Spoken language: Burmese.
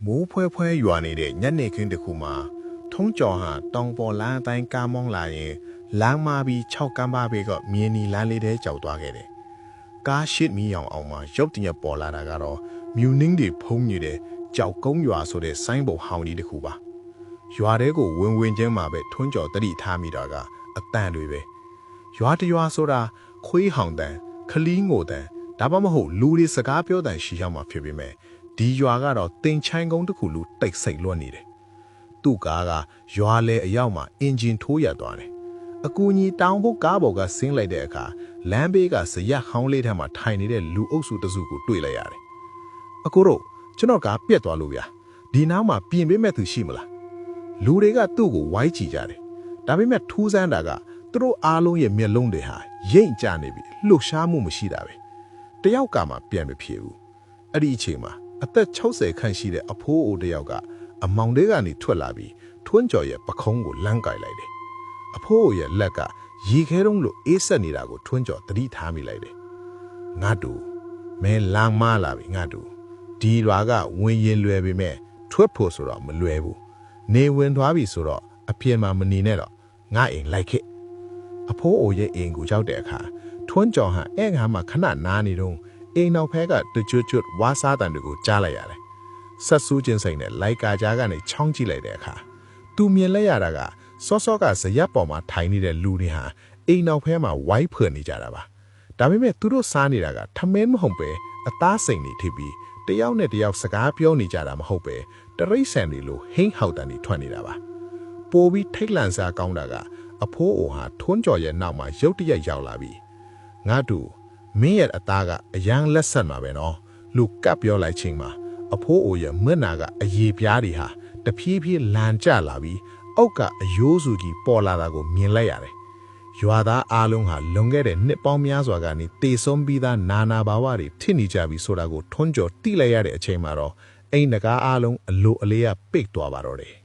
မိုးဖွဲဖွဲရွာနေတဲ့ညနေခင်းတစ်ခုမှာထုံးကျော်ဟာတောင်ပေါ်လမ်းအတိုင်းကားမောင်းလာရင်လမ်းမပြီး6ကမ်းပါးဘေးကမြင်းနီလမ်းလေးထဲကြောက်သွားခဲ့တယ်။ကားရှစ်မီအောင်အောင်မှာရုပ်တရက်ပေါ်လာတာကတော့မြူနင်းတွေဖုံးနေတဲ့ကြောက်ကုန်းရွာဆိုတဲ့ဆိုင်းဘုံဟောင်းကြီးတစ်ခုပါ။ရွာထဲကိုဝင်ချင်းမှာပဲထွန်းကျော်တတိထားမိတာကအတန်တွေပဲ။ရွာတရွာဆိုတာခွေးဟောင်တန်ခလီးငိုတန်ဒါမှမဟုတ်လူတွေစကားပြောတန်ရှိရောက်မှာဖြစ်ပေမဲ့ဒီရွာကတော့တင်ချိုင်းကုန်းတစ်ခုလူတိတ်ဆိတ်လွတ်နေတယ်။သူ့ကားကရွာလေအရောက်မှာအင်ဂျင်ထိုးရသွားတယ်။အကူကြီးတောင်ဖို့ကားပေါ်ကဆင်းလိုက်တဲ့အခါလမ်းဘေးကဇရက်ဟောင်းလေးထဲမှာထိုင်နေတဲ့လူအုပ်စုတစုကိုတွေ့လိုက်ရတယ်။အကိုတို့ကျွန်တော်ကားပြက်သွားလို့ဗျာ။ဒီနားမှာပြင်ပေးမဲ့သူရှိမလား။လူတွေကသူ့ကိုဝိုင်းချီကြတယ်။ဒါပေမဲ့ထူးဆန်းတာကသူတို့အားလုံးရဲ့မျက်လုံးတွေဟာရိမ့်ကျနေပြီလှုပ်ရှားမှုမရှိတာပဲ။တယောက်ကမှပြန်မဖြစ်ဘူး။အဲ့ဒီအချိန်မှာအသက်60ခန့်ရှိတဲ့အဖိုးအိုတယောက်ကအမောင်လေးကနေထွက်လာပြီးထွန်းကျော်ရဲ့ပခုံးကိုလမ်းကြိုက်လိုက်တယ်။အဖိုးအိုရဲ့လက်ကရေခဲတုံးလိုအေးဆက်နေတာကိုထွန်းကျော်သတိထားမိလိုက်တယ်။ငါတူမဲလမ်းမလာပြီငါတူဒီရွာကဝင်ရင်လွယ်ပေမဲ့ထွက်ဖို့ဆိုတော့မလွယ်ဘူး။နေဝင်သွားပြီဆိုတော့အပြင်မှာမနေနဲ့တော့ငါအိမ်လိုက်ခဲ့။အဖိုးအိုရဲ့အိမ်ကိုရောက်တဲ့အခါထွန်းကျော်ဟာအဲ့ငါမှခဏနားနေတော့အိမ်နောက်ဖက်ကတကျွတ်ဝါစားတန်တွေကိုကြားလိုက်ရတယ်။ဆက်ဆူးချင်းစိန်နဲ့လိုက်ကာကြားကနေချောင်းကြည့်လိုက်တဲ့အခါသူမြင်လိုက်ရတာကစောစောကဇရက်ပေါ်မှာထိုင်နေတဲ့လူတွေဟာအိမ်နောက်ဖက်မှာဝိုင်းဖွယ်နေကြတာပါ။ဒါပေမဲ့သူတို့စားနေတာကထမင်းမဟုတ်ပဲအသားစိန်တွေထိပြီးတယောက်နဲ့တယောက်စကားပြောနေကြတာမဟုတ်ပဲတရိတ်ဆန်တွေလိုဟိန်းဟောက်တန်တွေထွက်နေတာပါ။ပိုပြီးထိတ်လန့်စားကောင်းတာကအဖိုးအိုဟာထွန်းကျော်ရဲ့နောက်မှာရုတ်တရက်ရောက်လာပြီးငါတူမင်းရဲ့အသားကအရန်လက်ဆက်မှာပဲနော်လူကပ်ပြောလိုက်ချင်းမှာအဖိုးအိုရဲ့မျက်နာကအရေပြားတွေဟာတဖြည်းဖြည်းလန်ကျလာပြီးအောက်ကအယိုးစုကြီးပေါ်လာတာကိုမြင်လိုက်ရတယ်။ရွာသားအားလုံးဟာလွန်ခဲ့တဲ့နှစ်ပေါင်းများစွာကနေတေဆုံးပြီးသားနာနာဘာဝတွေထင်နေကြပြီဆိုတာကိုထွန်းကျော်သိလိုက်ရတဲ့အချိန်မှာတော့အိမ်တကားအားလုံးအလိုအလေးကပိတ်သွားပါတော့တယ်။